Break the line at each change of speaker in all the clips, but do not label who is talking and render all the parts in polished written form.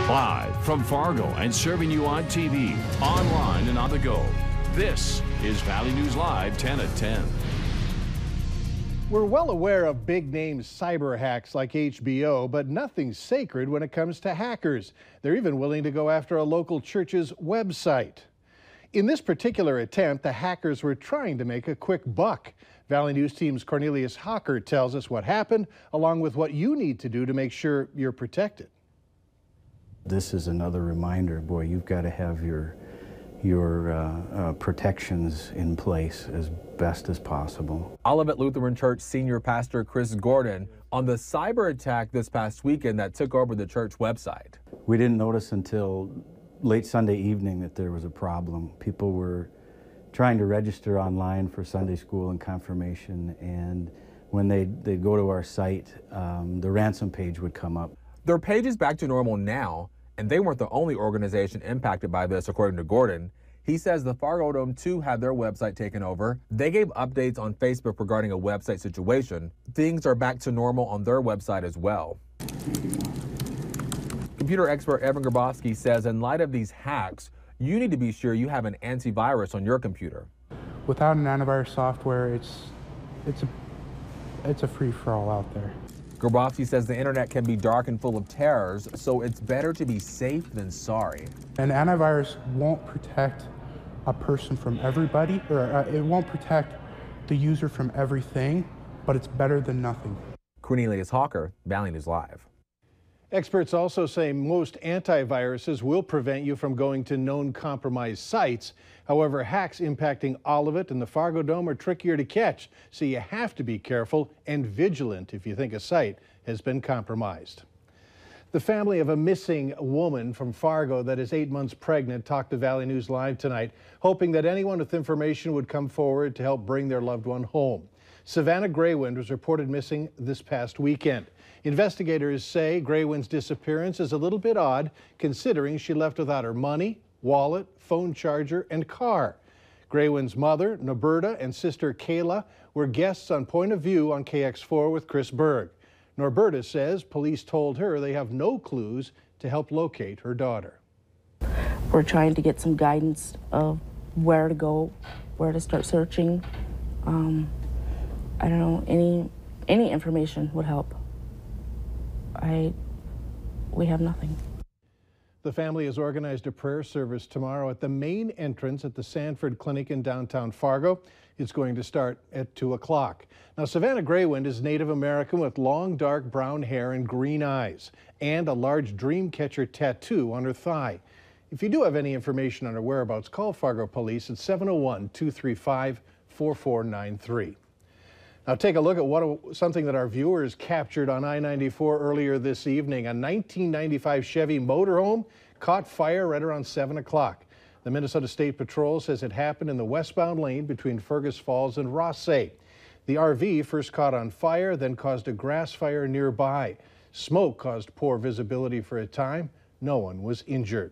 Live from Fargo and serving you on TV, online, and on the go. This is Valley News Live 10 at 10.
We're well aware of big-name cyber hacks like HBO, but nothing's sacred when it comes to hackers. They're even willing to go after a local church's website. In this particular attempt, the hackers were trying to make a quick buck. Valley News Team's Cornelius Hawker tells us what happened, along with what you need to do to make sure you're protected.
This is another reminder, boy, you've got to have your protections in place as best as possible.
Olivet Lutheran Church Senior Pastor Chris Gordon on the cyber attack this past weekend that took over the church website.
We didn't notice until late Sunday evening that there was a problem. People were trying to register online for Sunday school and confirmation, and when they'd go to our site, the ransom page would come up.
Their page is back to normal now, and they weren't the only organization impacted by this, according to Gordon. He says the Fargo Dome too had their website taken over. They gave updates on Facebook regarding a website situation. Things are back to normal on their website as well. Computer expert Evan Grabowski says in light of these hacks, you need to be sure you have an antivirus on your computer.
Without an antivirus software, it's a free-for-all out there.
Grabowski says the internet can be dark and full of terrors, so it's better to be safe than sorry.
An antivirus won't protect a person from everybody, or it won't protect the user from everything, but it's better than nothing.
Cornelius Hawker, Valley News Live.
Experts also say most antiviruses will prevent you from going to known compromised sites. However, hacks impacting Olivet and the Fargo Dome are trickier to catch, so you have to be careful and vigilant if you think a site has been compromised. The family of a missing woman from Fargo that is 8 months pregnant talked to Valley News Live tonight, hoping that anyone with information would come forward to help bring their loved one home. Savannah Graywind was reported missing this past weekend. Investigators say Graywind's disappearance is a little bit odd, considering she left without her money, wallet, phone charger, and car. Graywind's mother, Norberta, and sister Kayla were guests on Point of View on KX4 with Chris Berg. Norberta says police told her they have no clues to help locate her daughter.
We're trying to get some guidance of where to go, where to start searching. I don't know, any information would help. We have nothing.
The family has organized a prayer service tomorrow at the main entrance at the Sanford Clinic in downtown Fargo. It's going to start at 2 o'clock. Now, Savannah Graywind is Native American with long, dark brown hair and green eyes, and a large dream catcher tattoo on her thigh. If you do have any information on her whereabouts, call Fargo Police at 701-235-4493. Now take a look at something that our viewers captured on I-94 earlier this evening. A 1995 Chevy motorhome caught fire right around 7 o'clock. The Minnesota State Patrol says it happened in the westbound lane between Fergus Falls and Rothsay. The RV first caught on fire, then caused a grass fire nearby. Smoke caused poor visibility for a time. No one was injured.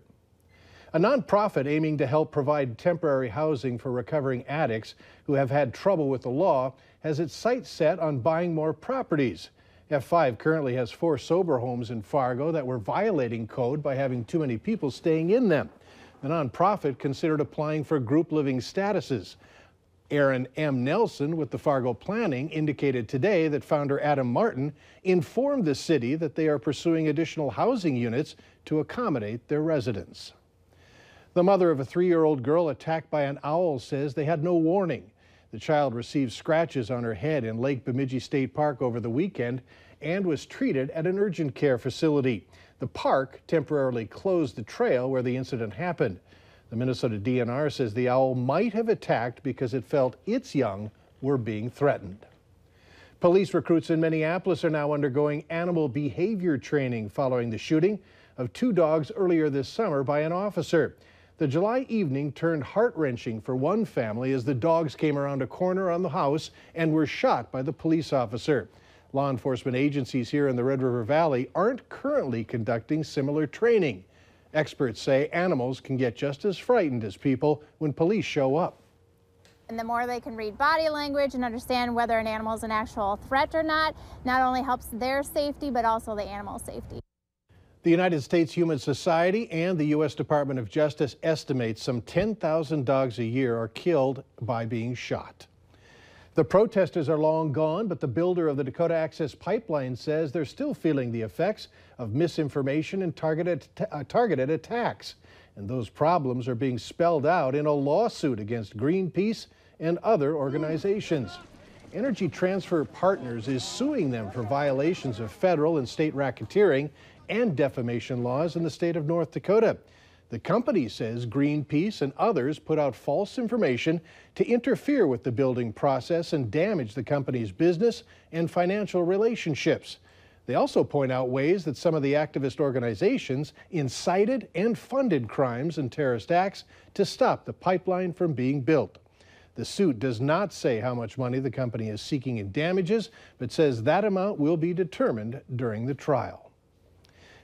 A nonprofit aiming to help provide temporary housing for recovering addicts who have had trouble with the law has its sights set on buying more properties. F5 currently has 4 sober homes in Fargo that were violating code by having too many people staying in them. The nonprofit considered applying for group living statuses. Aaron M. Nelson with the Fargo Planning indicated today that founder Adam Martin informed the city that they are pursuing additional housing units to accommodate their residents. The mother of a 3-year-old girl attacked by an owl says they had no warning. The child received scratches on her head in Lake Bemidji State Park over the weekend and was treated at an urgent care facility. The park temporarily closed the trail where the incident happened. The Minnesota DNR says the owl might have attacked because it felt its young were being threatened. Police recruits in Minneapolis are now undergoing animal behavior training following the shooting of 2 dogs earlier this summer by an officer. The July evening turned heart-wrenching for one family as the dogs came around a corner on the house and were shot by the police officer. Law enforcement agencies here in the Red River Valley aren't currently conducting similar training. Experts say animals can get just as frightened as people when police show up.
And the more they can read body language and understand whether an animal is an actual threat or not only helps their safety, but also the animal's safety.
The United States Humane Society and the U.S. Department of Justice estimate some 10,000 dogs a year are killed by being shot. The protesters are long gone, but the builder of the Dakota Access Pipeline says they're still feeling the effects of misinformation and targeted attacks. And those problems are being spelled out in a lawsuit against Greenpeace and other organizations. Energy Transfer Partners is suing them for violations of federal and state racketeering and defamation laws in the state of North Dakota. The company says Greenpeace and others put out false information to interfere with the building process and damage the company's business and financial relationships. They also point out ways that some of the activist organizations incited and funded crimes and terrorist acts to stop the pipeline from being built. The suit does not say how much money the company is seeking in damages, but says that amount will be determined during the trial.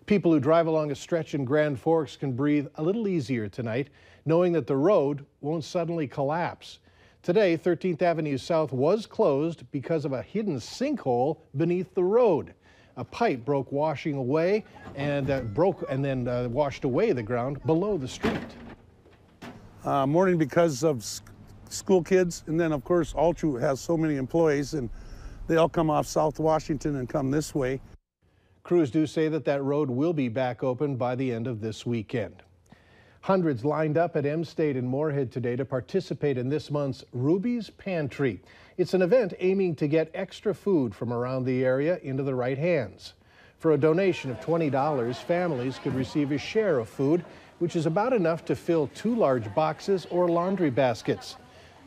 People who drive along a stretch in Grand Forks can breathe a little easier tonight, knowing that the road won't suddenly collapse. Today, 13th Avenue South was closed because of a hidden sinkhole beneath the road. A pipe broke washing away and then washed away the ground below the street.
Morning because of school kids, and then of course Altru has so many employees and they all come off South Washington and come this way.
Crews do say that road will be back open by the end of this weekend. Hundreds lined up at M State in Moorhead today to participate in this month's Ruby's Pantry. It's an event aiming to get extra food from around the area into the right hands. For a donation of $20, families could receive a share of food, which is about enough to fill 2 large boxes or laundry baskets.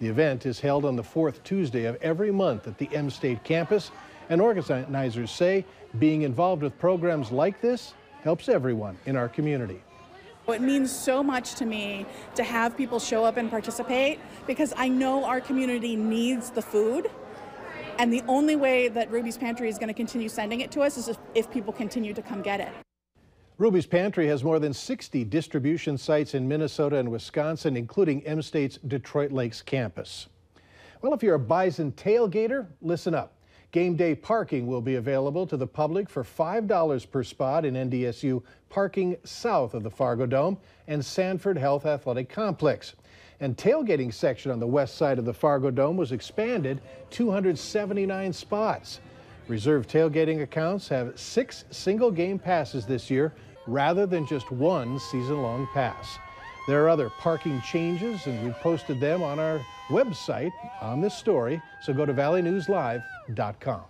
The event is held on the 4th Tuesday of every month at the M State campus, and organizers say being involved with programs like this helps everyone in our community.
It means so much to me to have people show up and participate, because I know our community needs the food, and the only way that Ruby's Pantry is going to continue sending it to us is if people continue to come get it.
Ruby's Pantry has more than 60 distribution sites in Minnesota and Wisconsin, including M State's Detroit Lakes campus. Well, if you're a Bison tailgater, listen up. Game day parking will be available to the public for $5 per spot in NDSU parking south of the Fargo Dome and Sanford Health Athletic Complex. And tailgating section on the west side of the Fargo Dome was expanded 279 spots. Reserved tailgating accounts have 6 single game passes this year rather than just 1 season-long pass. There are other parking changes, and we've posted them on our website on this story, so go to valleynewslive.com.